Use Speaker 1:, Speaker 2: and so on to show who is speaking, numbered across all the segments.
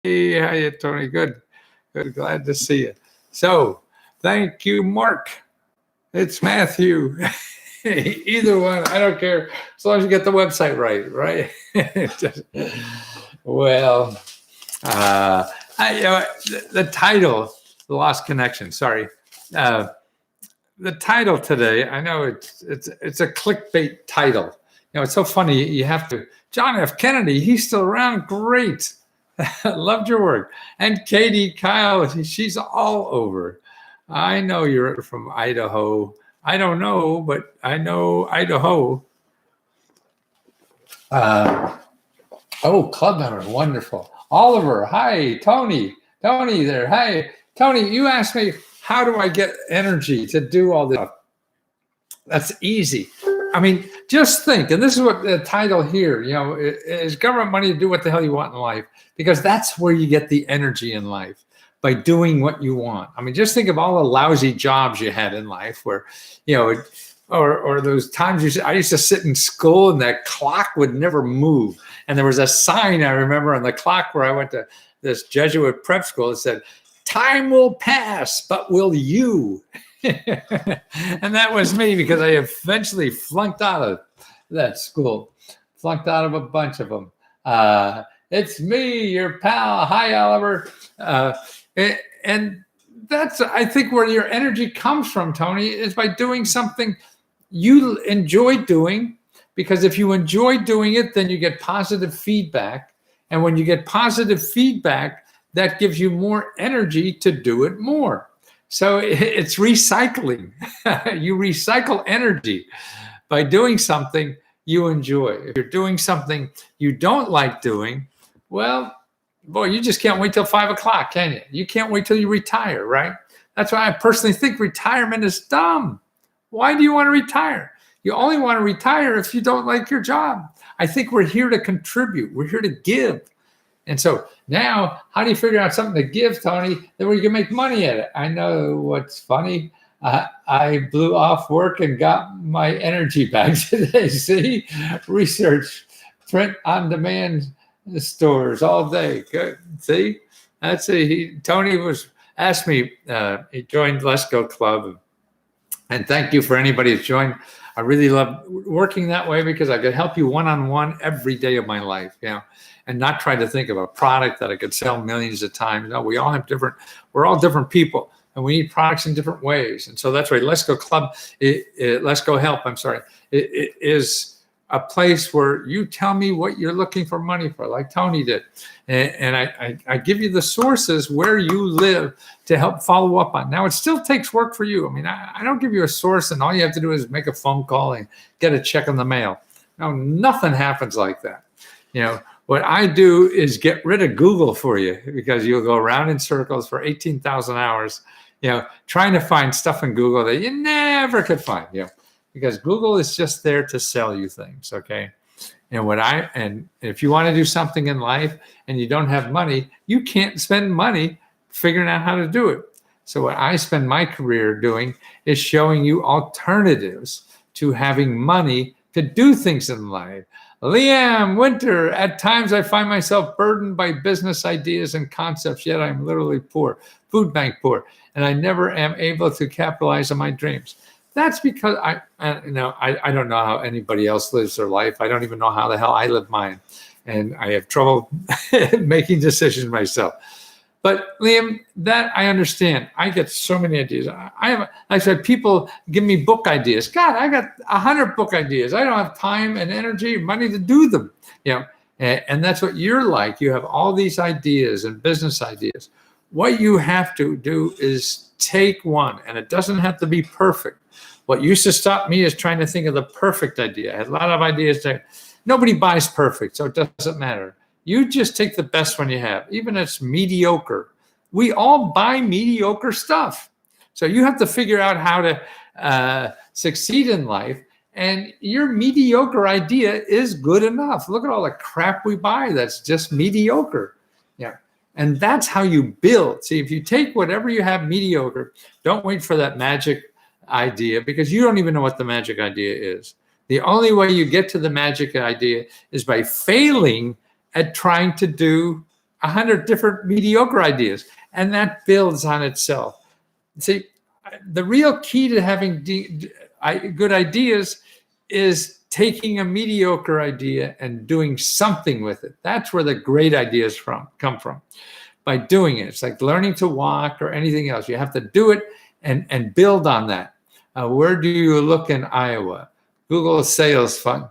Speaker 1: Hey, how you, Tony? Good. Good. Glad to see you. So, thank you, Mark. It's Matthew. Either one, I don't care. As long as you get the website right, right? Just- well, the title, The Lost Connection. Sorry. Uh, the title today, I know it's a clickbait title. It's so funny. You have to. John F. Kennedy, he's still around. Great. Loved your work. And Katie Kyle, she's all over. I know you're from Idaho. I don't know, but I know Idaho. Club members, wonderful. Oliver, hi. Tony there. Hi. Tony, you asked me, how do I get energy to do all this stuff? That's easy. I mean, just think, and this is what the title here, is government money to do what the hell you want in life, because that's where you get the energy in life, by doing what you want. I mean, just think of all the lousy jobs you had in life where, or those times I used to sit in school and that clock would never move. And there was a sign I remember on the clock where I went to this Jesuit prep school that said, "Time will pass, but will you?" And that was me, because I eventually flunked out of that school, flunked out of a bunch of them. It's me, your pal. Hi, Oliver. And that's, I think, where your energy comes from, Tony, is by doing something you enjoy doing, because if you enjoy doing it, then you get positive feedback. And when you get positive feedback, that gives you more energy to do it more. So it's recycling. You recycle energy by doing something you enjoy. If you're doing something you don't like doing, well, boy, you just can't wait till 5 o'clock, can you? You can't wait till you retire, right? That's why I personally think retirement is dumb. Why do you want to retire? You only want to retire if you don't like your job. I think we're here to contribute. We're here to give. And so now, how do you figure out something to give, Tony, that where you can make money at it? I know what's funny. I blew off work and got my energy back today. See, research, print on demand stores all day. Good. See, that's it. Tony was asked me. He joined Letco Club, and thank you for anybody who's joined. I really love working that way, because I could help you one-on-one every day of my life, and not try to think of a product that I could sell millions of times. No, we're all different people, and we need products in different ways. And so that's right. Letco Club, Letco Help, I'm sorry, it is a place where you tell me what you're looking for money for, like Tony did. And I give you the sources where you live to help follow up on. Now, it still takes work for you. I mean, I don't give you a source and all you have to do is make a phone call and get a check in the mail. No, nothing happens like that. What I do is get rid of Google for you, because you'll go around in circles for 18,000 hours, trying to find stuff in Google that you never could find, because Google is just there to sell you things, okay? And if you want to do something in life and you don't have money, you can't spend money figuring out how to do it. So what I spend my career doing is showing you alternatives to having money to do things in life. Liam Winter, at times I find myself burdened by business ideas and concepts, yet I'm literally poor, food bank poor, and I never am able to capitalize on my dreams. That's because I don't know how anybody else lives their life. I don't even know how the hell I live mine. And I have trouble making decisions myself. But Liam, that I understand. I get so many ideas. I said, people give me book ideas. God, I got 100 book ideas. I don't have time and energy and money to do them. And that's what you're like. You have all these ideas and business ideas. What you have to do is take one, and it doesn't have to be perfect. What used to stop me is trying to think of the perfect idea. I had a lot of ideas that nobody buys perfect, so it doesn't matter. You just take the best one you have, even if it's mediocre. We all buy mediocre stuff. So you have to figure out how to succeed in life, and your mediocre idea is good enough. Look at all the crap we buy that's just mediocre. And that's how you build. See, if you take whatever you have mediocre, don't wait for that magic idea, because you don't even know what the magic idea is. The only way you get to the magic idea is by failing at trying to do 100 different mediocre ideas, and that builds on itself. See, the real key to having good ideas is taking a mediocre idea and doing something with it. That's where the great ideas come from. By doing it, it's like learning to walk or anything else. You have to do it and build on that. Where do you look in Iowa? Google Sales Fund.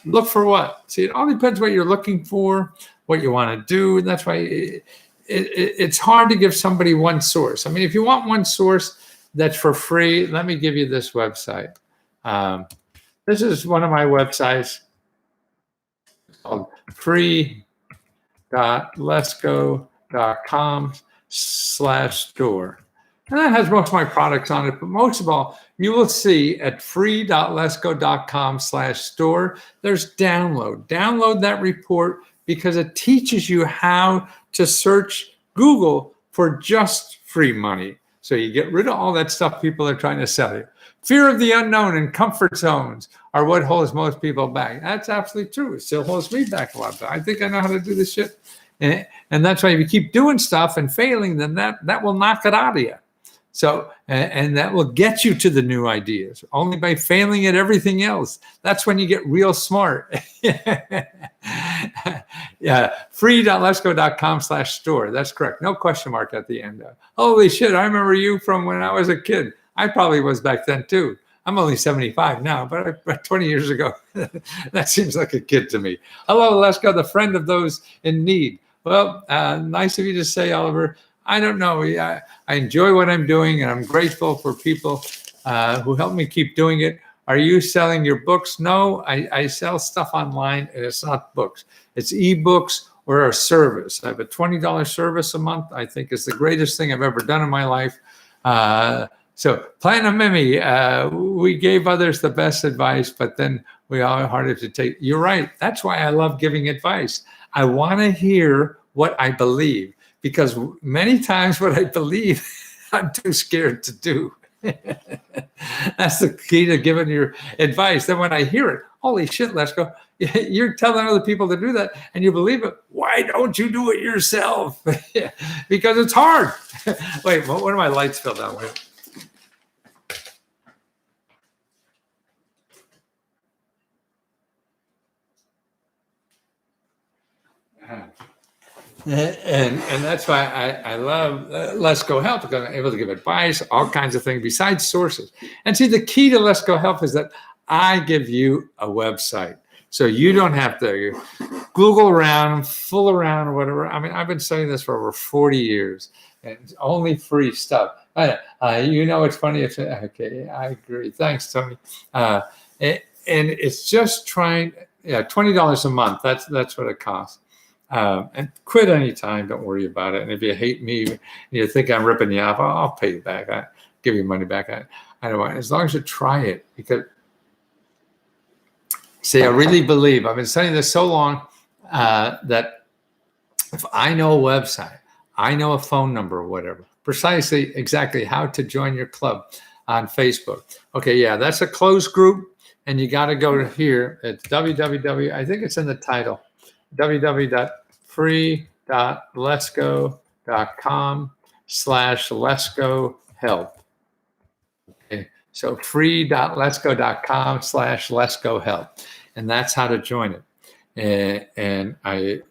Speaker 1: Look for what? See, it all depends what you're looking for, what you want to do. And that's why it's hard to give somebody one source. I mean, if you want one source that's for free, let me give you this website. This is one of my websites called free.letco.com/store. And that has most of my products on it. But most of all, you will see at free.letco.com/store, there's download. Download that report because it teaches you how to search Google for just free money. So you get rid of all that stuff people are trying to sell you. Fear of the unknown and comfort zones are what holds most people back. That's absolutely true. It still holds me back a lot. But I think I know how to do this shit. And that's why if you keep doing stuff and failing, then that will knock it out of you. So, and that will get you to the new ideas. Only by failing at everything else. That's when you get real smart. Yeah, free.letco.com/store. That's correct. No question mark at the end. Holy shit, I remember you from when I was a kid. I probably was back then too. I'm only 75 now, but 20 years ago, that seems like a kid to me. Hello, Letco, the friend of those in need. Well, nice of you to say, Oliver. I don't know. I enjoy what I'm doing, and I'm grateful for people who help me keep doing it. Are you selling your books? No, I sell stuff online, and it's not books. It's ebooks or a service. I have a $20 service a month. I think is the greatest thing I've ever done in my life. So Platinum Mimi, we gave others the best advice, but then we all harder to take. You're right. That's why I love giving advice. I want to hear what I believe. Because many times what I believe, I'm too scared to do. That's the key to giving your advice. Then when I hear it, holy shit, Letco, you're telling other people to do that and you believe it. Why don't you do it yourself? Because it's hard. Wait, one of my lights fell down. Wait. And that's why I love Letco Help, because I'm able to give advice, all kinds of things besides sources. And see, the key to Letco Help is that I give you a website. So you don't have to Google around, fool around, or whatever. I mean, I've been studying this for over 40 years, and it's only free stuff. You know, it's funny. Okay, I agree. Thanks, Tony. And it's just trying, $20 a month. That's what it costs. And quit anytime. Don't worry about it. And if you hate me and you think I'm ripping you off, I'll pay you back. I give you money back. I don't want, as long as you try it. Because, see, I really believe, I've been studying this so long that if I know a website, I know a phone number or whatever, precisely exactly how to join your club on Facebook. Okay, yeah, that's a closed group. And you got to go to here. It's www. I think it's in the title. www.free.letco.com/Letco help. Okay, so free.letco.com/Letco help, and that's how to join it. And I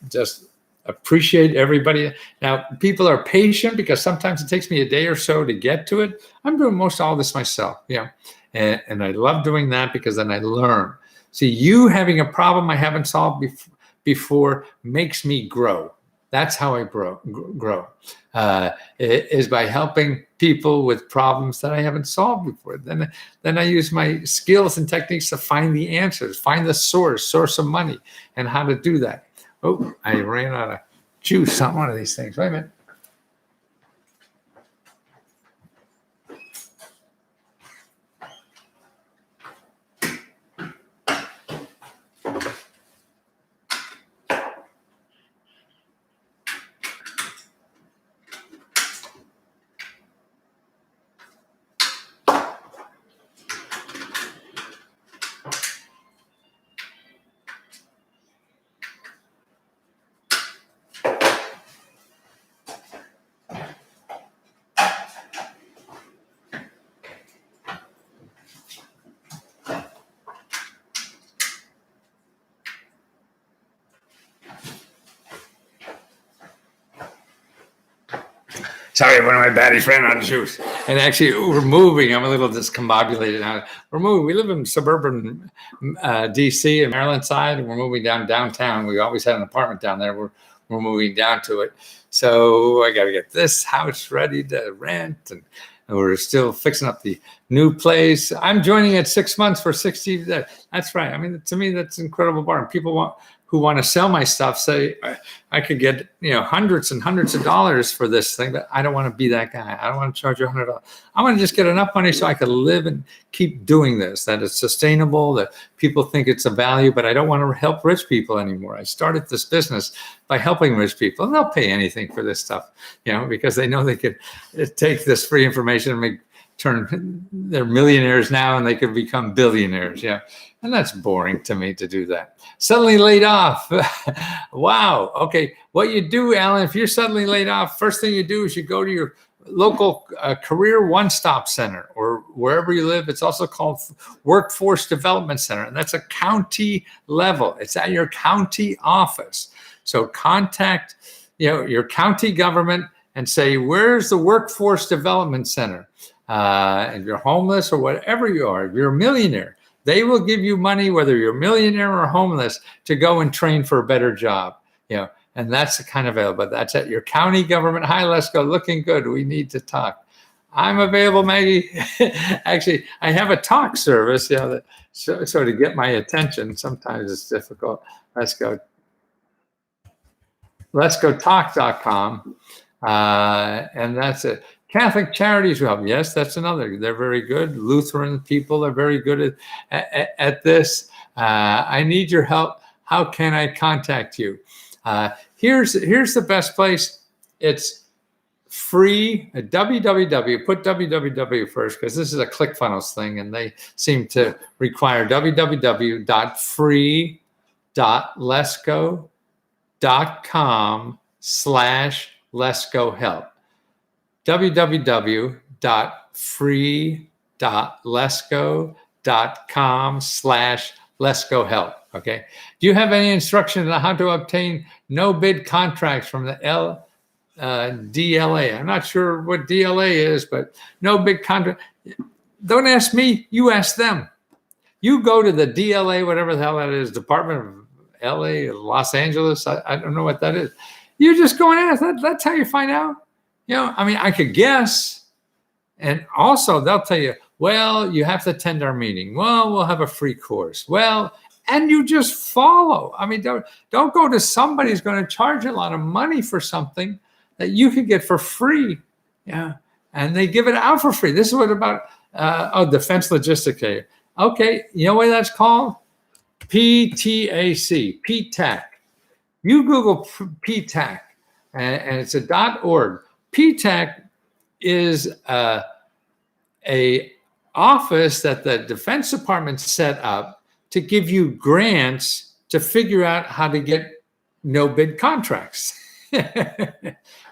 Speaker 1: just appreciate everybody. Now, people are patient because sometimes it takes me a day or so to get to it. I'm doing most of all this myself, and I love doing that because then I learn. See, you having a problem I haven't solved before makes me grow. That's how I grow. Is by helping people with problems that I haven't solved before. Then I use my skills and techniques to find the answers, find the source of money, and how to do that. Oh, I ran out of juice on one of these things. Wait a minute. Sorry, one of my baddies ran out of juice. And actually, we're moving. I'm a little discombobulated now. We're moving. We live in suburban DC and Maryland side, and we're moving downtown. We always had an apartment down there. We're moving down to it. So I got to get this house ready to rent, and we're still fixing up the new place. I'm joining at 6 months for 60. That's right. I mean, to me, that's an incredible bargain. People who want to sell my stuff say I could get hundreds and hundreds of dollars for this thing, but I don't want to be that guy. I don't want to charge you $100. I want to just get enough money so I can live and keep doing this, that it's sustainable, that people think it's a value, but I don't want to help rich people anymore. I started this business by helping rich people, and they'll pay anything for this stuff, because they know they could take this free information and they're millionaires now and they could become billionaires. And that's boring to me to do that. Suddenly laid off. Wow. Okay. What you do, Alan, if you're suddenly laid off, first thing you do is you go to your local career one-stop center, or wherever you live. It's also called Workforce Development Center, and that's a county level. It's at your county office. So contact your county government and say, where's the Workforce Development Center? If you're homeless or whatever you are, if you're a millionaire, they will give you money, whether you're a millionaire or homeless, to go and train for a better job. And that's the kind of available. That's at your county government. Hi, Letco, looking good. We need to talk. I'm available, Maggie. Actually, I have a talk service, so to get my attention. Sometimes it's difficult. Let'sGoTalk.com, and that's it. Catholic Charities will help. Yes, that's another. They're very good. Lutheran people are very good at this. I need your help. How can I contact you? Here's the best place. It's free. www. Put www first, because this is a ClickFunnels thing, and they seem to require www.free.lesco.com/LescoHelp. www.free.lesco.com/LescoHelp. Okay. Do you have any instructions on how to obtain no bid contracts from the DLA? I'm not sure what DLA is, but no bid contract. Don't ask me. You ask them. You go to the DLA, whatever the hell that is, Department of LA, Los Angeles. I don't know what that is. You just go and ask. That's how you find out. I could guess. And also they'll tell you, well, you have to attend our meeting. Well, we'll have a free course. Well, and you just follow. Don't go to somebody who's going to charge you a lot of money for something that you could get for free. And they give it out for free. This is what about, Defense Logistics. Okay. You know what that's called? PTAC, PTAC. You Google PTAC, and it's a .org. PTAC is a office that the Defense Department set up to give you grants to figure out how to get no bid contracts.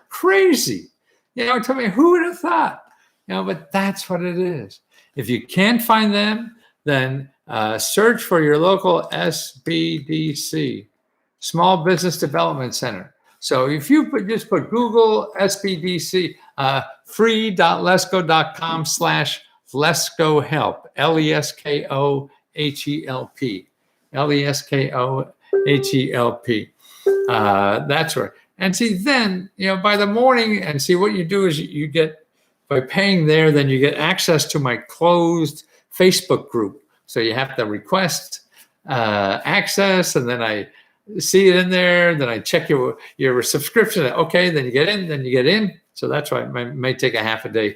Speaker 1: Crazy. Tell me, who would have thought? But that's what it is. If you can't find them, then search for your local SBDC, Small Business Development Center. So if you just put Google SBDC, free.lesco.com/LescoHelp, LESKOHELP, LESKOHELP. That's right. And see, then, by the morning, and see what you do is you get, by paying there, then you get access to my closed Facebook group. So you have to request access, and then I see it in there. Then I check your subscription. Okay, then you get in. So that's why it may take a half a day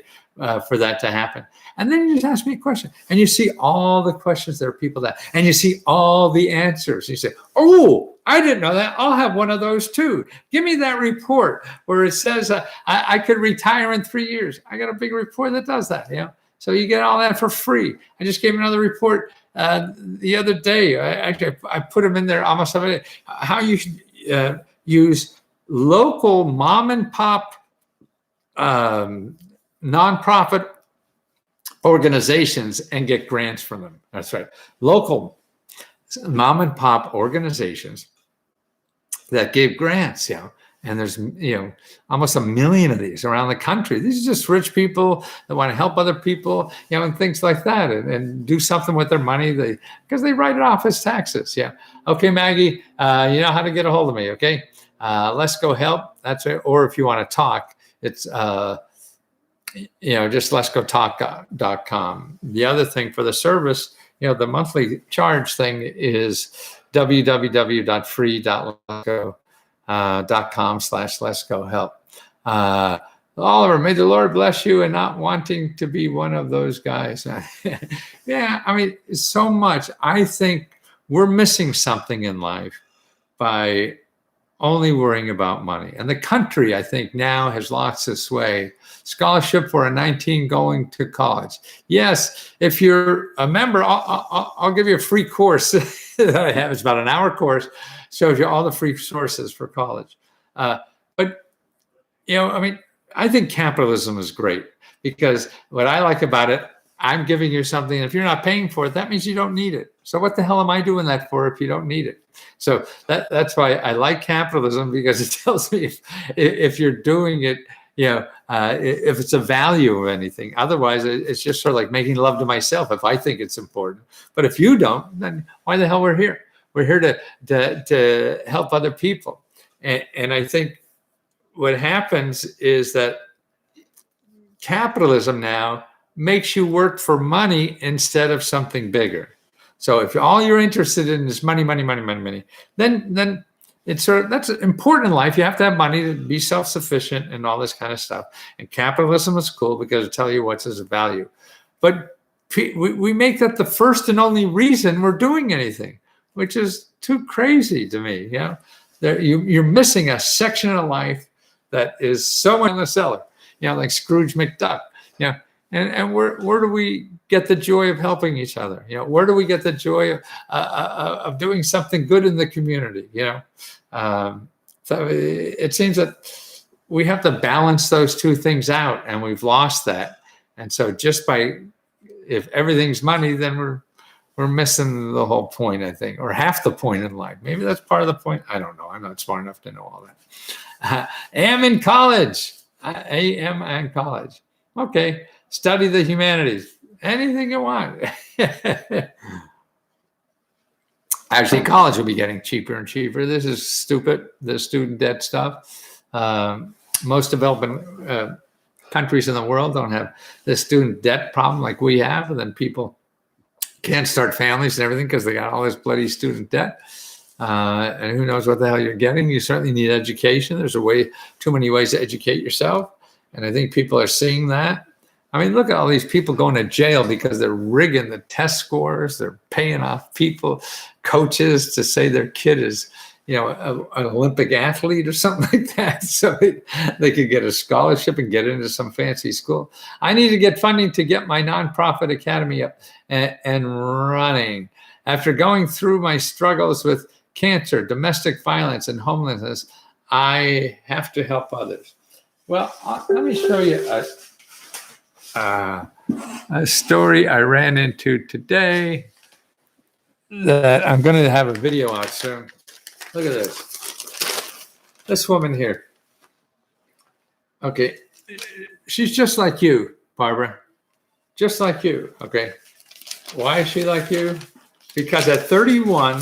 Speaker 1: for that to happen. And then you just ask me a question, and you see all the questions there are people that, and you see all the answers. You say, oh, I didn't know that. I'll have one of those too. Give me that report where it says I could retire in 3 years. I got a big report that does that. So you get all that for free. I just gave another report the other day. I put them in there almost every day. How you should use local mom and pop nonprofit organizations and get grants from them. That's right. Local mom and pop organizations that give grants, And there's, almost 1 million of these around the country. These are just rich people that want to help other people, and things like that, and do something with their money because they write it off as taxes. Yeah. Okay, Maggie, you know how to get a hold of me. Okay. Let's go help. That's it. Or if you want to talk, it's, just letsgotalk.com. The other thing for the service, the monthly charge thing is www.free.letco.com/let's-go-help. Oliver, may the Lord bless you and not wanting to be one of those guys. Yeah, I mean, so much. I think we're missing something in life by only worrying about money. And the country, I think, now has lost its way. Scholarship for a 19 going to college. Yes, if you're a member, I'll give you a free course that I have. It's about an hour course. Shows you all the free sources for college. But, I think capitalism is great because what I like about it, I'm giving you something. And if you're not paying for it, that means you don't need it. So what the hell am I doing that for if you don't need it? So that's why I like capitalism, because it tells me if you're doing it, if it's a value of anything. Otherwise, it's just sort of like making love to myself if I think it's important. But if you don't, then why the hell we're here? We're here to help other people. And I think what happens is that capitalism now makes you work for money instead of something bigger. So if all you're interested in is money, then it's that's important in life. You have to have money to be self-sufficient and all this kind of stuff. And capitalism is cool because it'll tell you what's its value. But we make that the first and only reason we're doing anything, which is too crazy to me. You're missing a section of life that is so in the cellar. Like Scrooge McDuck. And where do we get the joy of helping each other? Where do we get the joy of doing something good in the community? So it seems that we have to balance those two things out, and we've lost that. And so if everything's money, then we're missing the whole point, I think, or half the point in life. Maybe that's part of the point. I don't know. I'm not smart enough to know all that. am in college. Okay. Study the humanities. Anything you want. Actually, college will be getting cheaper and cheaper. This is stupid, the student debt stuff. Most developing countries in the world don't have the student debt problem like we have. And then people can't start families and everything because they got all this bloody student debt. And who knows what the hell you're getting. You certainly need education. There's too many ways to educate yourself. And I think people are seeing that. I mean, look at all these people going to jail because they're rigging the test scores. They're paying off coaches to say their kid is, an Olympic athlete or something like that. So they could get a scholarship and get into some fancy school. I need to get funding to get my nonprofit academy up and running. After going through my struggles with cancer, domestic violence, and homelessness, I have to help others. Well, let me show you a story I ran into today that I'm going to have a video out soon. Look at this. This woman here. Okay. She's just like you, Barbara. Just like you. Okay. Why is she like you? Because at 31,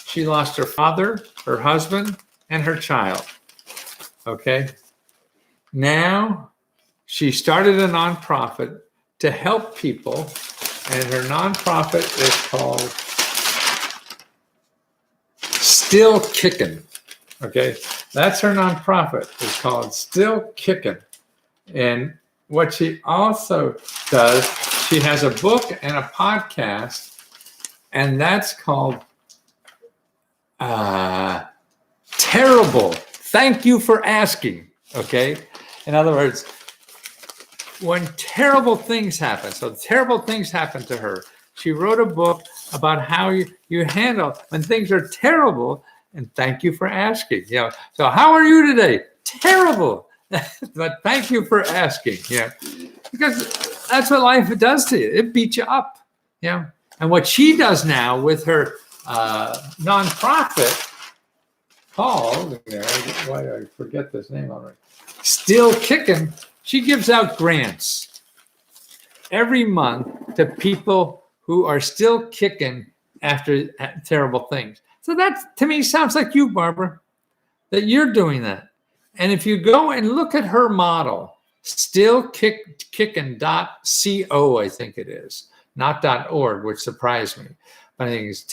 Speaker 1: she lost her father, her husband, and her child. Okay. Now, she started a nonprofit to help people, and her nonprofit is called Still Kickin'. Okay, that's her nonprofit. It's called Still Kickin'. And what she also does, she has a book and a podcast, and that's called Terrible. Thank you for asking. Okay, in other words, when terrible things happen, so terrible things happen to her, she wrote a book about how you handle when things are terrible, and thank you for asking. So how are you today? Terrible. But thank you for asking. Because that's what life does to you. It beats you up. And what she does now with her nonprofit, called, why do I forget this name already? Still Kicking. She gives out grants every month to people who are still kicking after terrible things. So that, to me, sounds like you, Barbara, that you're doing that. And if you go and look at her model, stillkicking.co, I think it is, not .org, which surprised me. But I think it's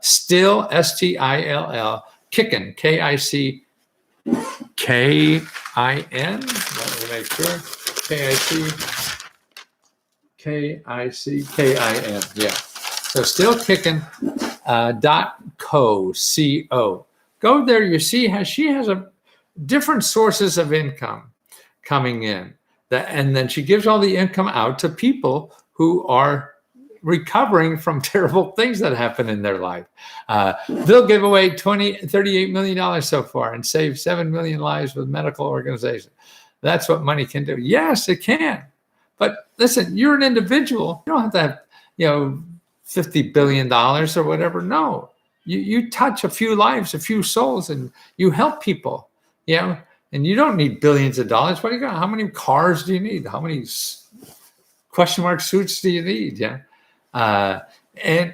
Speaker 1: still, S-T-I-L-L, Kickin, K-I-C-K-I-N. Let me make sure. K-I-C-K-I-N. Yeah. So stillkicking.co, C-O. Go there. You see how she has different sources of income coming in. And then she gives all the income out to people who are recovering from terrible things that happen in their life. They'll give away $38 million so far and save 7 million lives with medical organizations. That's what money can do. Yes, it can. But listen, you're an individual. You don't have to have, $50 billion or whatever. No, you touch a few lives, a few souls, and you help people, and you don't need billions of dollars. What do you got? How many cars do you need? How many question mark suits do you need? Yeah. And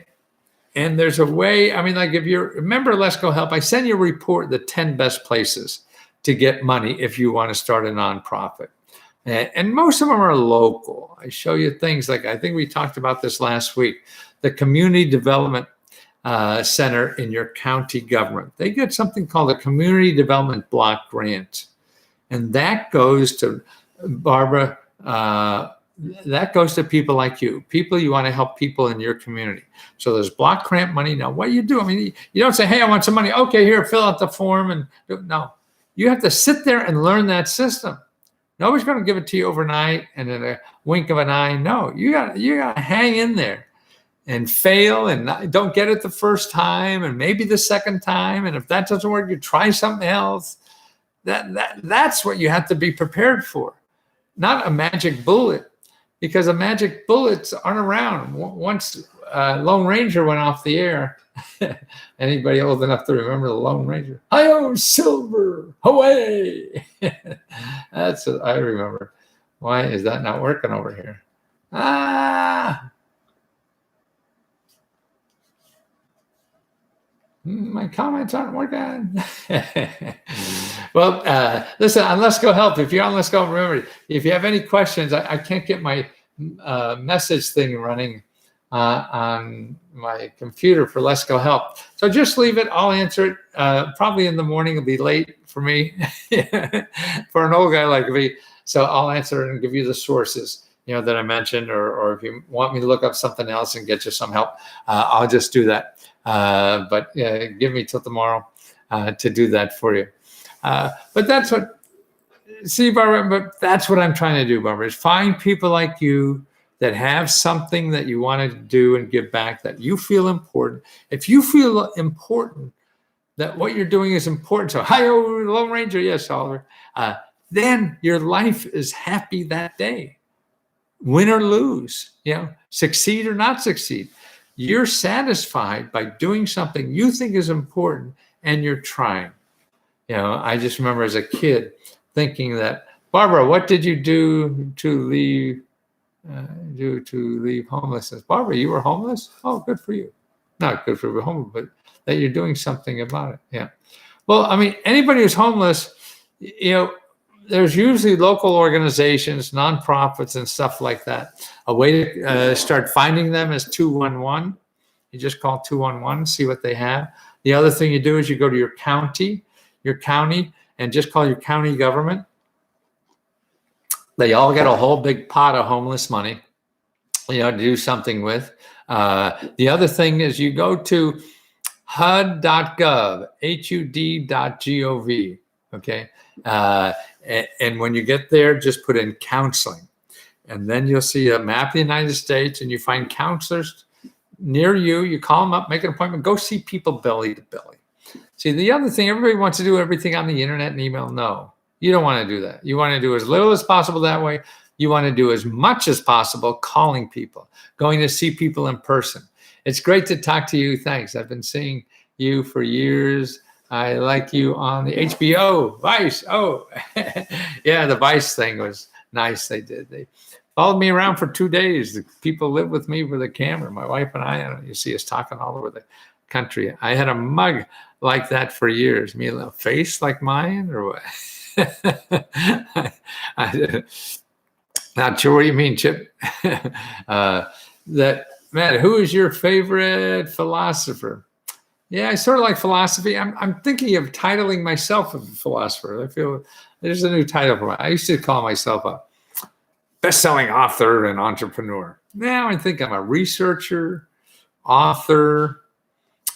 Speaker 1: there's a way, like if you remember Letco Help, I send you a report, the 10 best places to get money if you want to start a nonprofit. And most of them are local. I show you things like, I think we talked about this last week, the Community Development Center in your county government. They get something called a Community Development Block Grant. And that goes to, Barbara, that goes to people like you want to help people in your community. So there's block grant money. Now, what do? You don't say, hey, I want some money. Okay, here, fill out the form. And no, you have to sit there and learn that system. Nobody's going to give it to you overnight and in a wink of an eye. No, you got to hang in there and fail and don't get it the first time and maybe the second time. And if that doesn't work, you try something else. That's what you have to be prepared for, not a magic bullet, because the magic bullets aren't around. Once Lone Ranger went off the air, anybody old enough to remember the Lone Ranger? Hi-yo, Silver, away! That's what I remember. Why is that not working over here? My comments aren't working. Well, listen, on Letco Help, if you're on Letco Help, remember, if you have any questions, I can't get my message thing running on my computer for Letco Help. So just leave it. I'll answer it. Probably in the morning. It'll be late for me, for an old guy like me. So I'll answer it and give you the sources, that I mentioned, or if you want me to look up something else and get you some help, I'll just do that. But give me till tomorrow to do that for you. But that's what, see, Barbara, but that's what I'm trying to do, Barbara, is find people like you that have something that you want to do and give back, that you feel important. If you feel important, that what you're doing is important, so, hi-yo, Lone Ranger, yes, Oliver, then your life is happy that day. Win or lose, succeed or not succeed. You're satisfied by doing something you think is important and you're trying. I just remember as a kid thinking that, Barbara, what did you do to leave homelessness? Barbara, you were homeless? Oh, good for you. Not good for being homeless, but that you're doing something about it. Yeah. Well, anybody who's homeless, there's usually local organizations, nonprofits, and stuff like that. A way to start finding them is 211. You just call 211, see what they have. The other thing you do is you go to your county, and just call your county government. They all get a whole big pot of homeless money, to do something with. The other thing is you go to HUD.gov, HUD.gov, okay? And when you get there, just put in counseling. And then you'll see a map of the United States, and you find counselors near you. You call them up, make an appointment, go see people belly to belly. See, the other thing, everybody wants to do everything on the internet and email. No, you don't want to do that. You want to do as little as possible that way. You want to do as much as possible calling people, going to see people in person. It's great to talk to you. Thanks. I've been seeing you for years. I like you on the HBO Vice. Oh, yeah, the Vice thing was nice. They did. They followed me around for 2 days. The people lived with me with a camera. My wife and I, you see us talking all over the country. I had a mug like that for years. Me, a little face like mine, or what? Not sure what you mean, Chip. That man, who is your favorite philosopher? Yeah, I sort of like philosophy. I'm thinking of titling myself a philosopher. I feel there's a new title for me. I used to call myself a best-selling author and entrepreneur. Now I think I'm a researcher, author,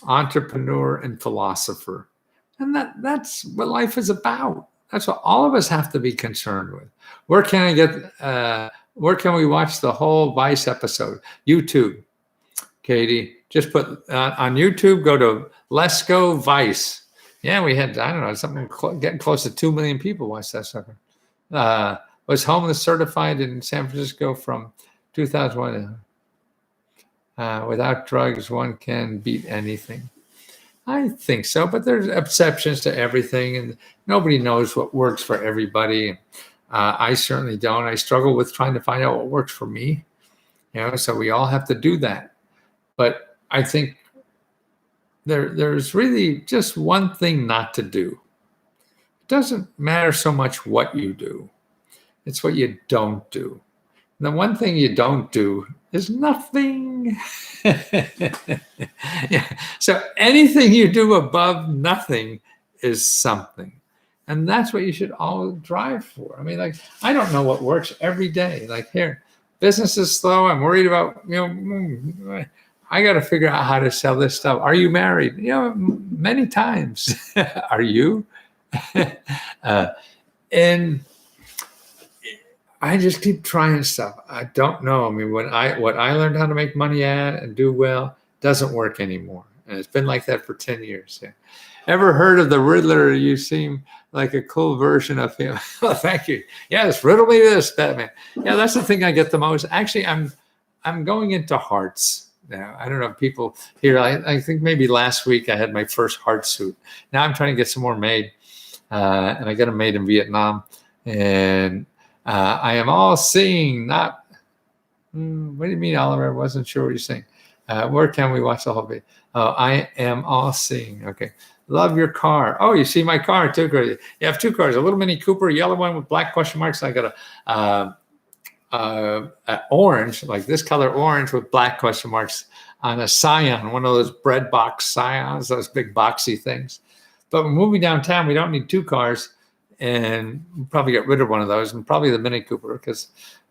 Speaker 1: entrepreneur, and philosopher. And that's what life is about. That's what all of us have to be concerned with. Where can I get, where can we watch the whole Vice episode? YouTube, Katie. Just put on YouTube, go to Letco Vice. Yeah, we had, I don't know, something getting close to 2 million people watch that sucker. Was homeless certified in San Francisco from 2001. Without drugs, one can beat anything. I think so, but there's exceptions to everything, and nobody knows what works for everybody. I certainly don't. I struggle with trying to find out what works for me. So we all have to do that. But I think there's really just one thing not to do. It doesn't matter so much what you do. It's what you don't do. And the one thing you don't do is nothing. Yeah. So anything you do above nothing is something. And that's what you should all drive for. I mean, like, I don't know what works every day. Like, here, business is slow. I'm worried about, I got to figure out how to sell this stuff. Are you married? Many times. Are you? And I just keep trying stuff. I don't know. I mean, what I learned how to make money at and do well doesn't work anymore. And it's been like that for 10 years. Yeah. Ever heard of the Riddler? You seem like a cool version of him. Oh, thank you. Yes, riddle me this, Batman. Yeah, that's the thing I get the most. Actually, I'm going into hearts now. I don't know if people here. I think maybe last week I had my first heart suit. Now I'm trying to get some more made, and I got them made in Vietnam. And I am all seeing, not. What do you mean, Oliver? I wasn't sure what you're saying. Where can we watch the whole video? Oh, I am all seeing. Okay. Love your car. Oh, you see my car too. Great. You have two cars, a little Mini Cooper, a yellow one with black question marks. I got a orange, like this color orange with black question marks on a Scion, one of those bread box Scions, those big boxy things. But we're moving downtown. We don't need two cars, and we'll probably get rid of one of those, and probably the Mini Cooper, because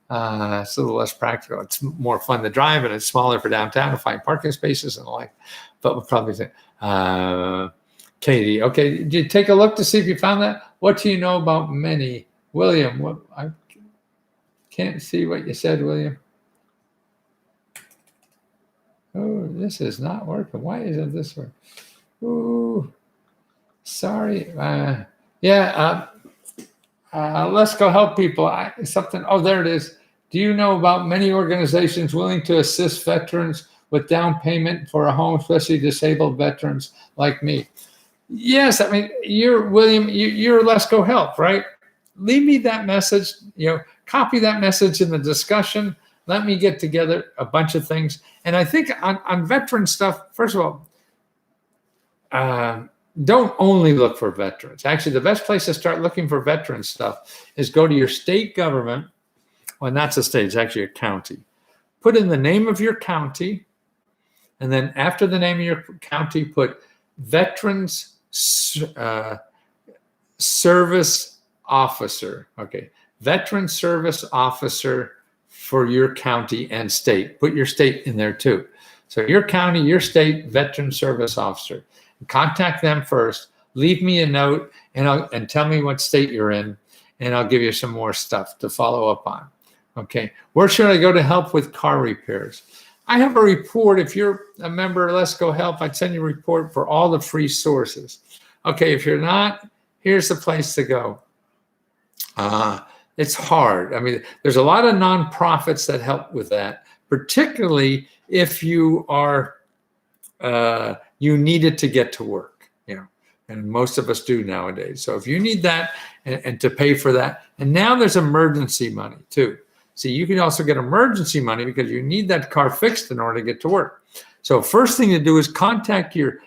Speaker 1: it's a little less practical. It's more fun to drive, and it's smaller for downtown to find parking spaces and the like. But we'll probably say, Katie, okay, did you take a look to see if you found that? What do you know about many? William, what? I can't see what you said, William. Oh, this is not working. Why isn't this working? Ooh, sorry. Let's go help people. Something. Oh, there it is. Do you know about many organizations willing to assist veterans with down payment for a home, especially disabled veterans like me? Yes, I mean, you're William. You're Let's Go Help, right? Leave me that message. Copy that message in the discussion. Let me get together a bunch of things. And I think on veteran stuff, first of all, don't only look for veterans. Actually, the best place to start looking for veteran stuff is go to your state government. Well, not a state, it's actually a county. Put in the name of your county, and then after the name of your county, put Veterans Service Officer. Okay, Veteran Service Officer for your county and state. Put your state in there too. So your county, your state, Veteran Service Officer. Contact them first. Leave me a note and tell me what state you're in, and I'll give you some more stuff to follow up on. Okay, where should I go to help with car repairs? I have a report. If you're a member of Let's Go Help, I'd send you a report for all the free sources. Okay, if you're not, here's the place to go. It's hard. I mean, there's a lot of nonprofits that help with that, particularly if you are you needed to get to work. And most of us do nowadays. So if you need that and to pay for that, and now there's emergency money too. See, you can also get emergency money because you need that car fixed in order to get to work. So first thing to do is contact your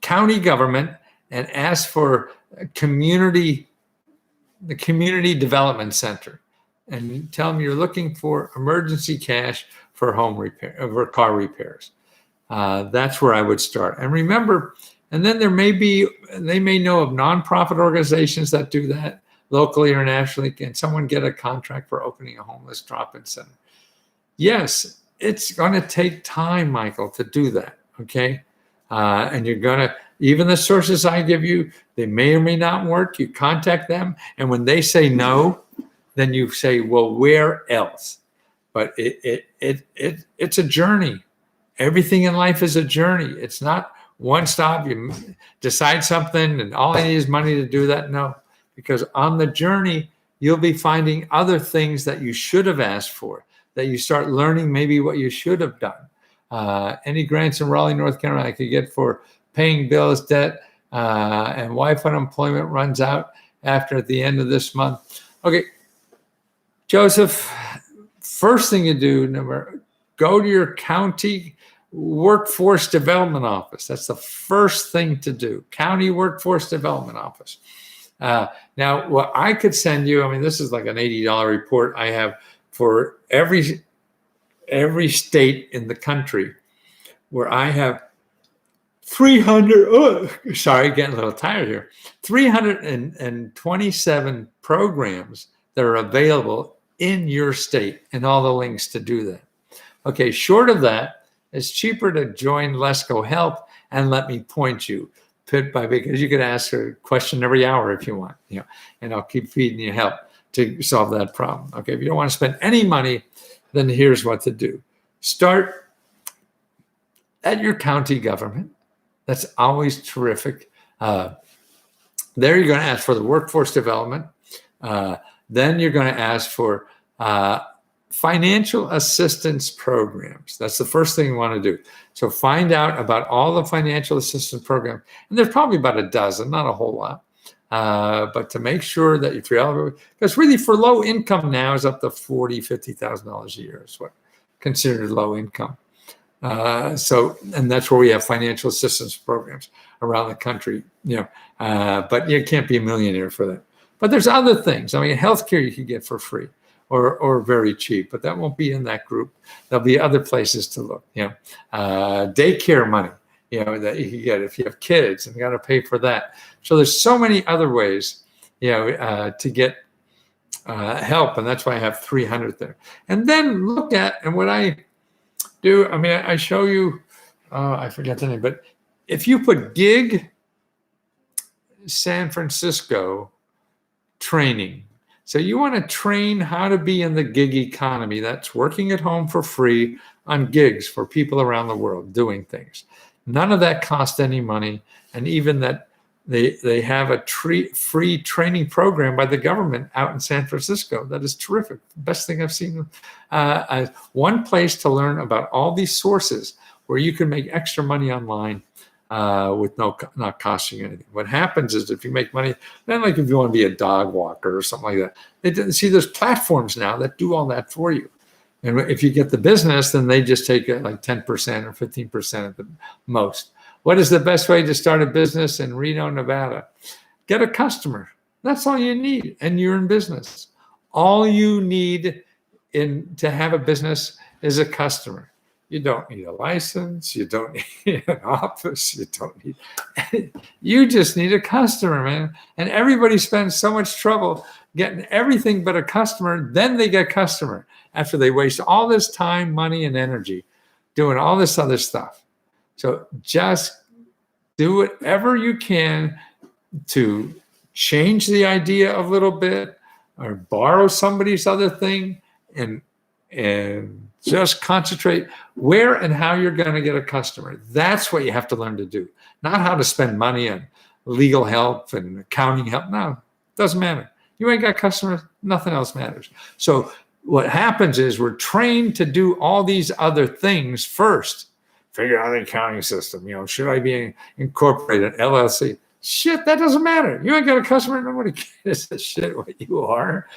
Speaker 1: county government and ask for the community development center, and tell them you're looking for emergency cash for home repair, for car repairs. That's where I would start. And remember, and then they may know of nonprofit organizations that do that locally or nationally. Can someone get a contract for opening a homeless drop-in center? Yes, it's going to take time, Michael, to do that. Okay. And you're going to, even the sources I give you, they may or may not work. You contact them. And when they say no, then you say, well, where else? But it's a journey. Everything in life is a journey. It's not one stop. You decide something and all I need is money to do that. No, because on the journey, you'll be finding other things that you should have asked for, that you start learning maybe what you should have done. Any grants in Raleigh, North Carolina I could get for paying bills, debt, and wife unemployment runs out at the end of this month. Okay, Joseph, first thing you do, go to your county workforce development office. That's the first thing to do. County workforce development office. Now, what I could send you, I mean, this is like an $80 report I have for every state in the country, where I have getting a little tired here. 327 programs that are available in your state, and all the links to do that. Okay, short of that, it's cheaper to join Letco Help and let me point you, because you can ask a question every hour if you want, and I'll keep feeding you help to solve that problem. Okay, if you don't want to spend any money, then here's what to do. Start at your county government. That's always terrific. There you're going to ask for the workforce development. Then you're going to ask for financial assistance programs. That's the first thing you want to do. So find out about all the financial assistance programs. And there's probably about a dozen, not a whole lot. But to make sure that if you're eligible, because really for low income now is up to $40,000, $50,000 a year is what considered low income. And that's where we have financial assistance programs around the country, but you can't be a millionaire for that. But there's other things. I mean, healthcare you can get for free or very cheap, but that won't be in that group. There'll be other places to look, daycare money, that you can get if you have kids and you got to pay for that. So there's so many other ways, to get help. And that's why I have 300 there. And then look at, and what I do, I mean, I show you, I forget the name, but if you put gig San Francisco training, so you want to train how to be in the gig economy. That's working at home for free on gigs for people around the world doing things. None of that costs any money. And even that they have a free training program by the government out in San Francisco. That is terrific. Best thing I've seen. One place to learn about all these sources where you can make extra money online with not costing you anything. What happens is if you make money, then like if you want to be a dog walker or something like that, see there's platforms now that do all that for you. And if you get the business, then they just take like 10% or 15% at the most. What is the best way to start a business in Reno, Nevada? Get a customer. That's all you need, and you're in business. All you need to have a business is a customer. You don't need a license. You don't need an office. You just need a customer, man. And everybody spends so much trouble getting everything but a customer. Then they get customer after they waste all this time, money, and energy doing all this other stuff. So just do whatever you can to change the idea a little bit or borrow somebody's other thing and just concentrate where and how you're going to get a customer. That's what you have to learn to do. Not how to spend money on legal help and accounting help. No, it doesn't matter. You ain't got customers, nothing else matters. So what happens is we're trained to do all these other things first figure out the accounting system. Should I be incorporated, LLC? Shit, that doesn't matter. You ain't got a customer. Nobody gives a shit what you are.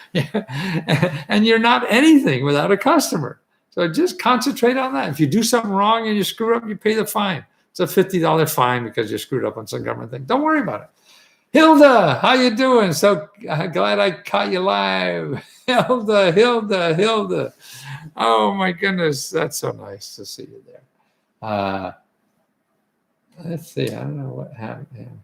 Speaker 1: And you're not anything without a customer. So just concentrate on that. If you do something wrong and you screw up, you pay the fine. It's a $50 fine because you screwed up on some government thing. Don't worry about it. Hilda, how you doing? So glad I caught you live. Hilda. Oh my goodness, that's so nice to see you there. Let's see. I don't know what happened.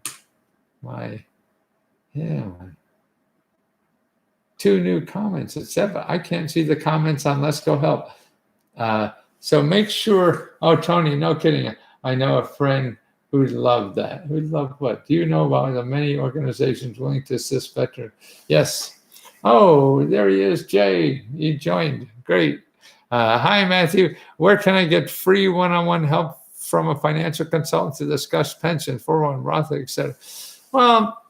Speaker 1: Two new comments. It said, but I can't see the comments on Let's Go Help. So make sure. Oh, Tony, no kidding. I know a friend who'd love that. Who'd love what? Do you know about the many organizations willing to assist veterans? Yes. Oh, there he is, Jay. He joined. Great. Hi, Matthew. Where can I get free one-on-one help from a financial consultant to discuss pension, 401, Roth, etc.? Well,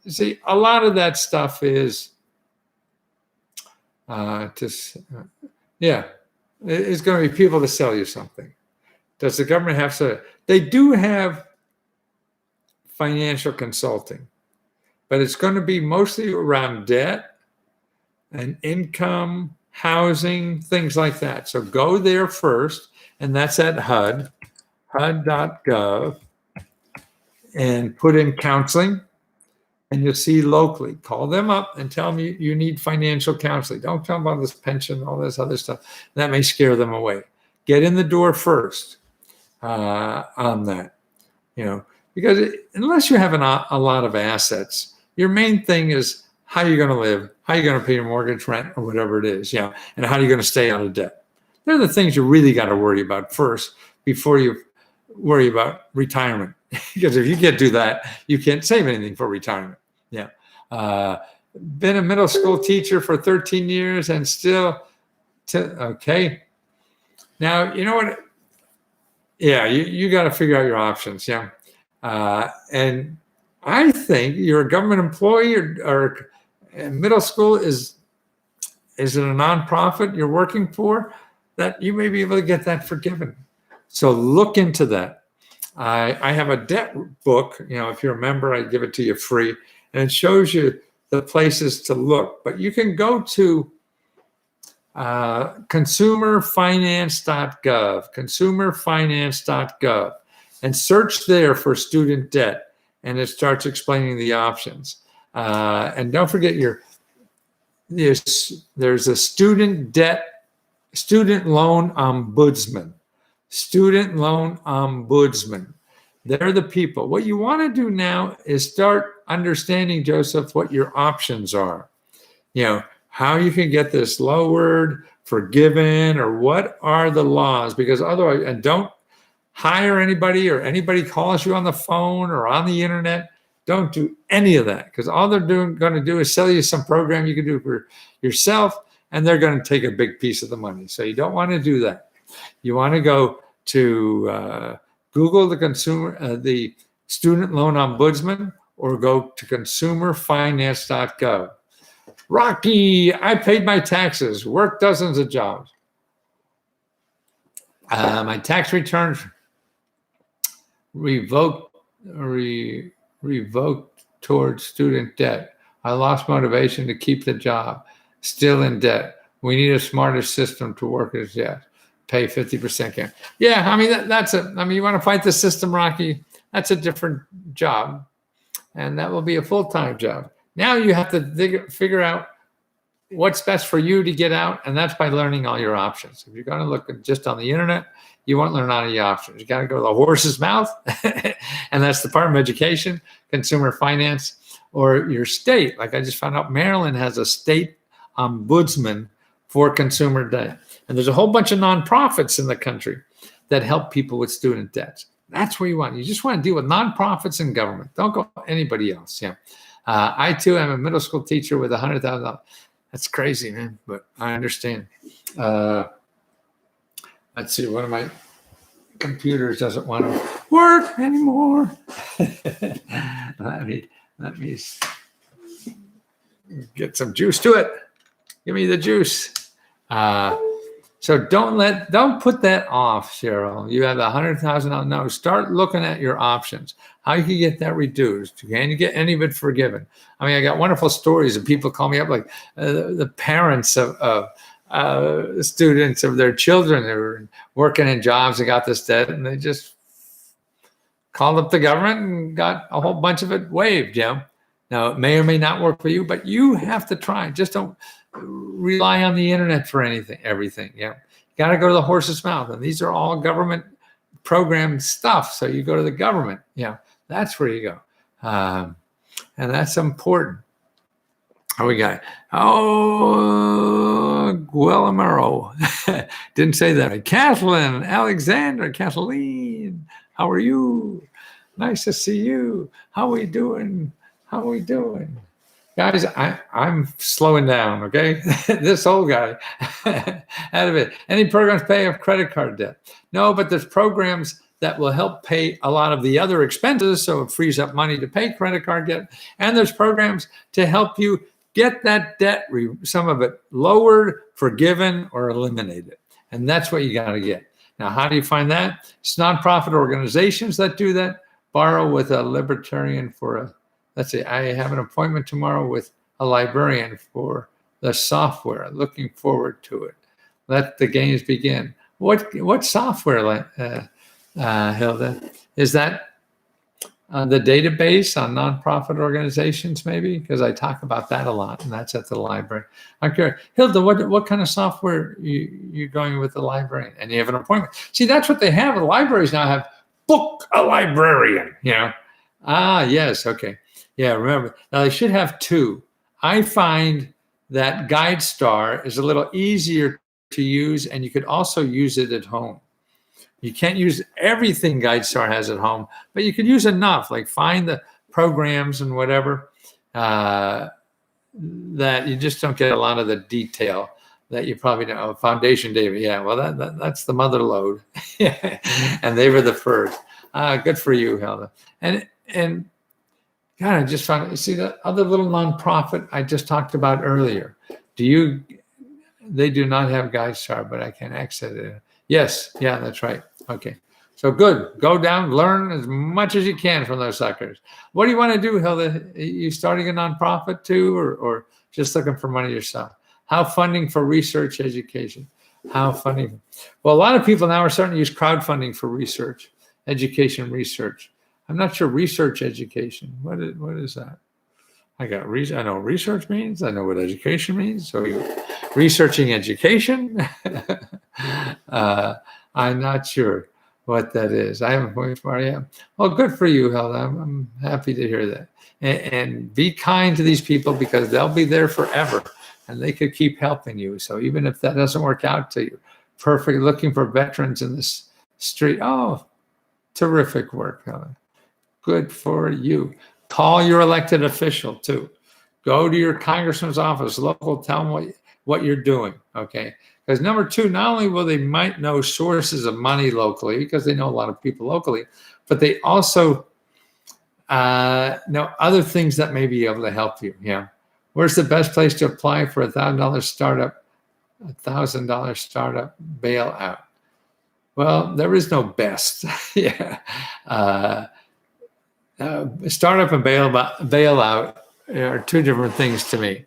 Speaker 1: see, a lot of that stuff is it's going to be people to sell you something. Does the government have to? They do have financial consulting, but it's going to be mostly around debt and income, housing, things like that. So go there first, and that's at HUD.gov, and put in counseling, and you'll see locally. Call them up and tell them you need financial counseling. Don't tell them about this pension, all this other stuff. That may scare them away. Get in the door first on that, because unless you have a lot of assets, your main thing is how you're going to live, how you're going to pay your mortgage, rent, or whatever it is, and how you're going to stay out of debt. They're the things you really got to worry about first before you worry about retirement. Because if you can't do that, you can't save anything for retirement. Been a middle school teacher for 13 years and still, okay. Now, you know what? Yeah, you got to figure out your options. And I think you're a government employee or middle school is it a nonprofit you're working for, that you may be able to get that forgiven. So look into that. I have a debt book. If you're a member, I give it to you free, and it shows you the places to look. But you can go to consumerfinance.gov, and search there for student debt, and it starts explaining the options. And don't forget there's a student loan ombudsman. Student loan ombudsman. They're the people. What you want to do now is start understanding, Joseph, what your options are. How you can get this lowered, forgiven, or what are the laws? Because otherwise, and don't hire anybody, or anybody calls you on the phone or on the internet. Don't do any of that, because all they're going to do is sell you some program you can do for yourself, and they're going to take a big piece of the money. So you don't want to do that. You want to go to Google the student loan ombudsman, or go to consumerfinance.gov. Rocky, I paid my taxes, worked dozens of jobs. My tax returns revoked towards student debt. I lost motivation to keep the job, still in debt. We need a smarter system to work as debt. Pay 50% cash. Yeah, I mean, you want to fight the system, Rocky? That's a different job, and that will be a full-time job. Now you have to figure out what's best for you to get out, and that's by learning all your options. If you're going to look just on the internet, you won't learn all your options. You got to go to the horse's mouth, and that's the Department of Education, Consumer Finance, or your state. Like I just found out, Maryland has a state ombudsman for consumer debt. And there's a whole bunch of nonprofits in the country that help people with student debts. That's where you want. You just want to deal with nonprofits and government. Don't go anybody else. I too am a middle school teacher with $100,000. That's crazy, man, but I understand. Let's see, one of my computers doesn't want to work anymore. Let me get some juice to it. Give me the juice. So don't put that off, Cheryl. You have $100,000. No, start looking at your options. How you can get that reduced? Can you get any of it forgiven? I mean, I got wonderful stories of people call me up, like the parents of students of their children who were working in jobs and got this debt, and they just called up the government and got a whole bunch of it waived. Now it may or may not work for you, but you have to try. Just don't rely on the internet for everything. You got to go to the horse's mouth, and these are all government program stuff. So you go to the government. That's where you go, and that's important. Oh, we got Guillermo. Didn't say that right. Kathleen, Alexandra, Kathleen. How are you? Nice to see you. How are we doing? Guys, I'm slowing down, okay? This old guy, out of it. Any programs pay off credit card debt? No, but there's programs that will help pay a lot of the other expenses, so it frees up money to pay credit card debt. And there's programs to help you get that debt, some of it lowered, forgiven, or eliminated. And that's what you got to get. Now, how do you find that? It's nonprofit organizations that do that. Borrow with a librarian for let's see, I have an appointment tomorrow with a librarian for the software. Looking forward to it. Let the games begin. What software, Hilda? Is that the database on nonprofit organizations, maybe? Because I talk about that a lot, and that's at the library. I'm curious. Hilda, what kind of software you're going with the librarian? And you have an appointment. See, that's what they have. The libraries now have book a librarian, yes, okay. Yeah, remember. Now, they should have two. I find that GuideStar is a little easier to use, and you could also use it at home. You can't use everything GuideStar has at home, but you could use enough, like find the programs and whatever, that you just don't get a lot of the detail that you probably know. Foundation David, yeah, well, that's the mother lode. And they were the first. Good for you, Hilda. And God, I just found, see the other little nonprofit I just talked about earlier. They do not have GuideStar, but I can exit it. Yes, yeah, that's right. Okay, so good. Go down, learn as much as you can from those suckers. What do you want to do, Hilda? You starting a nonprofit too, or just looking for money yourself? How funding for research education? How funding? Well, a lot of people now are starting to use crowdfunding for research, education research. I'm not sure research education. What is that? I know what research means. I know what education means. So you're researching education. I'm not sure what that is. I haven't pointed for it yet. Well, good for you, Hilda. I'm happy to hear that. And be kind to these people, because they'll be there forever, and they could keep helping you. So even if that doesn't work out to you, perfect. Looking for veterans in this street. Oh, terrific work, Hilda. Good for you. Call your elected official too. Go to your congressman's office, local, tell them what you're doing, okay? Because number two, not only will they might know sources of money locally, because they know a lot of people locally, but they also know other things that may be able to help you. Where's the best place to apply for $1,000 startup bailout? Well, there is no best. Startup and bailout are two different things to me.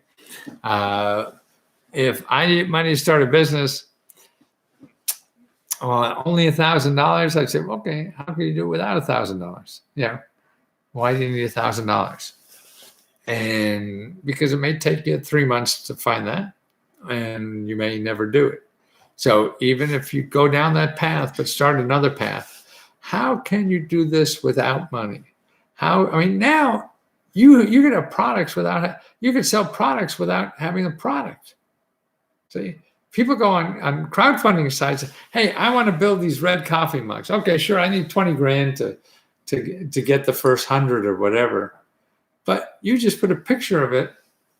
Speaker 1: If I need money to start a business, only $1,000, I'd say, okay, how can you do it without $1,000? Why do you need $1,000? And because it may take you 3 months to find that, and you may never do it. So even if you go down that path, but start another path, how can you do this without money? Now you can have products you can sell products without having a product. See, people go on crowdfunding sites. Hey, I want to build these red coffee mugs. Okay, sure. I need 20 grand to get the first 100 or whatever. But you just put a picture of it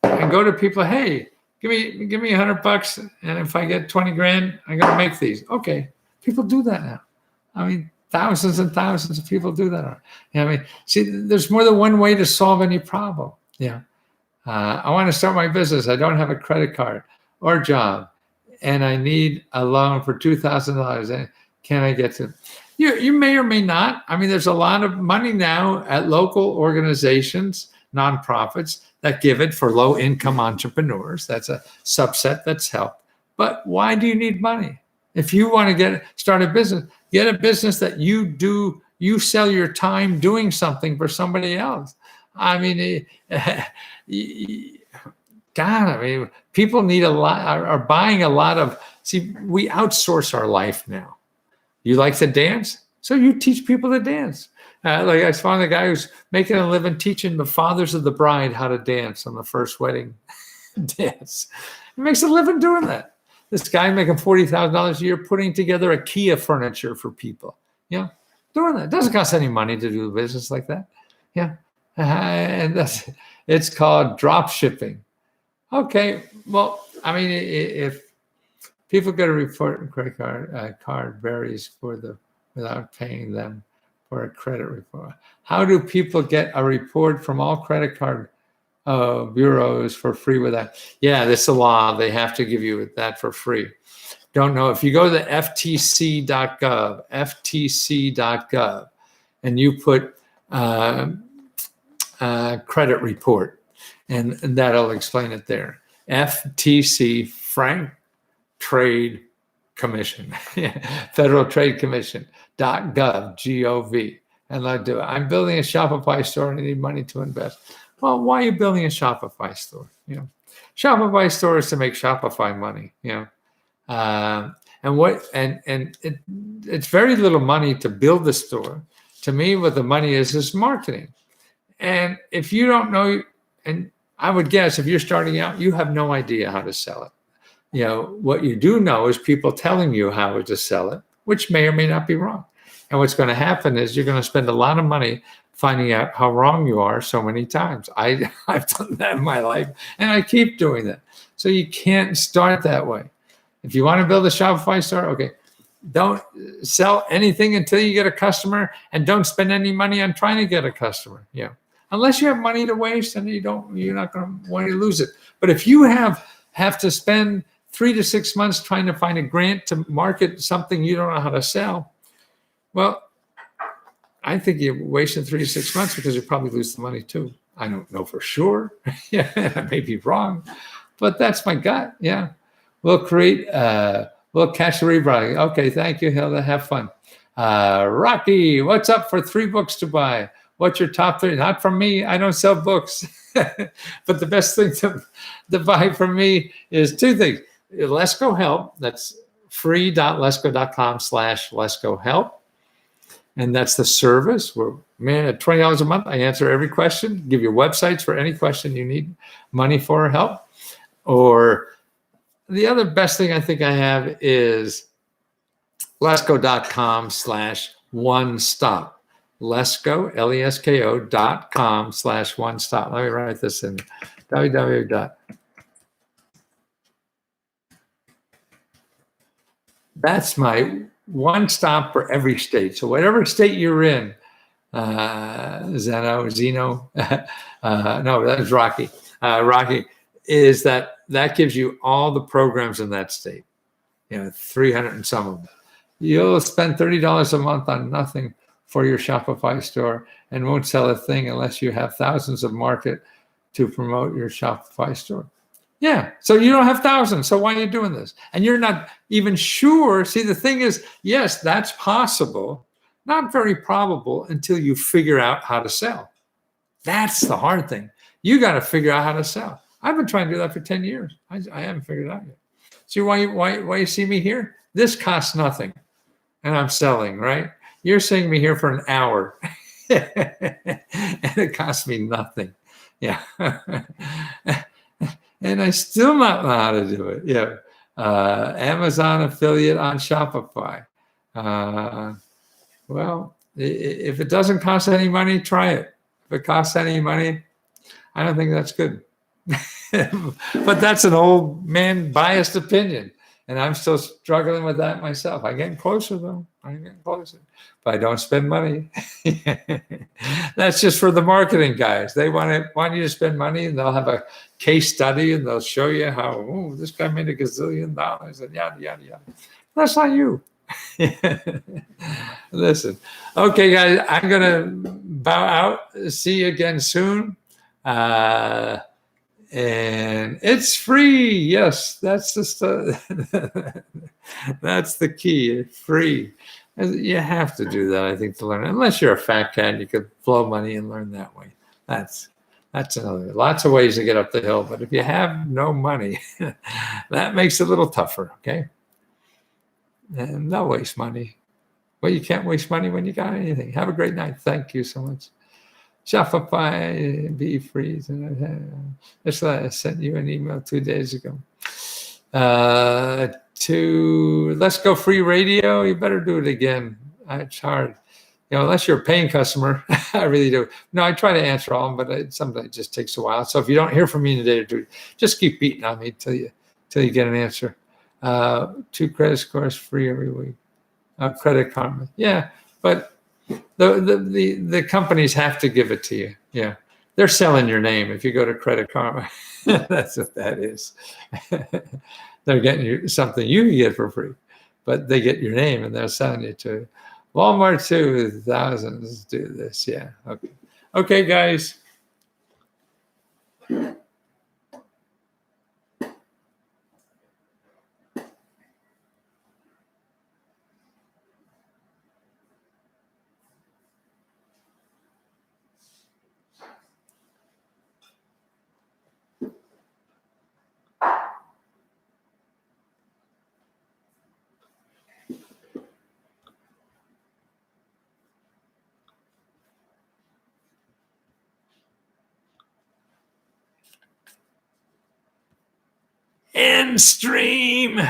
Speaker 1: and go to people. Hey, give me $100, and if I get 20 grand, I'm gonna make these. Okay, people do that now. Thousands and thousands of people do that. See, there's more than one way to solve any problem. I want to start my business. I don't have a credit card or job. and I need a loan for $2,000. Can I get to? You may or may not. I mean, there's a lot of money now at local organizations, nonprofits that give it for low-income entrepreneurs. That's a subset that's helped. But why do you need money? If you want to start a business, get a business that you sell your time doing something for somebody else. I mean, God, I mean, people need are buying a lot of, see, we outsource our life now. You like to dance? So you teach people to dance. Like I found a guy who's making a living teaching the fathers of the bride how to dance on the first wedding dance. He makes a living doing that. This guy making $40,000 a year putting together IKEA furniture for people. Yeah, doing that. It doesn't cost any money to do a business like that. Yeah, and it's called drop shipping. Okay, well, I mean, if people get a report and credit card varies without paying them for a credit report. How do people get a report from all credit card bureaus for free with that? Yeah, this is a law. They have to give you that for free. Don't know. If you go to the ftc.gov, and you put credit report, and that'll explain it there. FTC, Frank Trade Commission, Federal Trade Commission, .gov, G-O-V, and I'll do it. I'm building a Shopify store and I need money to invest. Well, why are you building a Shopify store? Shopify store is to make Shopify money, and it's very little money to build the store. To me, what the money is marketing. And if you don't know, and I would guess if you're starting out, you have no idea how to sell it. What you do know is people telling you how to sell it, which may or may not be wrong. And what's going to happen is you're going to spend a lot of money finding out how wrong you are so many times. I've done that in my life, and I keep doing that. So you can't start that way. If you want to build a Shopify store, okay, don't sell anything until you get a customer, and don't spend any money on trying to get a customer. Unless you have money to waste, and you're not going to want to lose it. But if you have to spend 3 to 6 months trying to find a grant to market something you don't know how to sell, well, I think you're wasting 3 to 6 months because you probably lose the money too. I don't know for sure. I may be wrong, but that's my gut. Yeah. We'll catch the rebranding. Okay. Thank you, Hilda. Have fun. Rocky, what's up for 3 books to buy? What's your top 3? Not from me. I don't sell books. But the best thing to buy from me is 2 things. Letco Help. That's free.letco.com/Letco Help. And that's the service where, man, at $20 a month, I answer every question, give you websites for any question you need money for or help. Or the other best thing I think I have is letco.com/one-stop. Letco, Lesko.com/one-stop. Let me write this in. www. That's my one stop for every state. So whatever state you're in, Zeno, no, that was Rocky. Rocky is that gives you all the programs in that state. 300 and some of them. You'll spend $30 a month on nothing for your Shopify store and won't sell a thing unless you have thousands of market to promote your Shopify store. Yeah, so you don't have thousands, so why are you doing this? And you're not even sure. See, the thing is, yes, that's possible, not very probable until you figure out how to sell. That's the hard thing. You got to figure out how to sell. I've been trying to do that for 10 years. I haven't figured it out yet. See why you see me here? This costs nothing, and I'm selling, right? You're seeing me here for an hour, and it costs me nothing. Yeah. And I still not know how to do it. Amazon affiliate on Shopify. Well, if it doesn't cost any money, try it. If it costs any money, I don't think that's good. But that's an old man biased opinion. And I'm still struggling with that myself. I'm getting closer though. I'm getting closer. But I don't spend money. That's just for the marketing guys. They want you to spend money, and they'll have a case study, and they'll show you how this guy made $1 gazillion and yada yada yada. That's not you. Listen, okay, guys, I'm gonna bow out. See you again soon. And it's free. Yes, that's just that's the key. It's free. You have to do that, I think, to learn. Unless you're a fat cat, you could blow money and learn that way. That's another. Lots of ways to get up the hill, but if you have no money, that makes it a little tougher. Okay, and no waste money. Well, you can't waste money when you got anything. Have a great night. Thank you so much. Shopify, be free. I sent you an email 2 days ago. To Letco Free Radio, you better do it again. It's hard. Unless you're a paying customer, I really do. No, I try to answer all of them, but sometimes it just takes a while. So if you don't hear from me in a day or two, just keep beating on me till you get an answer. 2 credit scores free every week. Credit Karma. Yeah, but the companies have to give it to you. Yeah, they're selling your name if you go to Credit Karma. That's what that is. They're getting you something you can get for free, but they get your name and they're selling it to Walmart too. Thousands do this. Yeah. Okay. Okay, guys. End stream.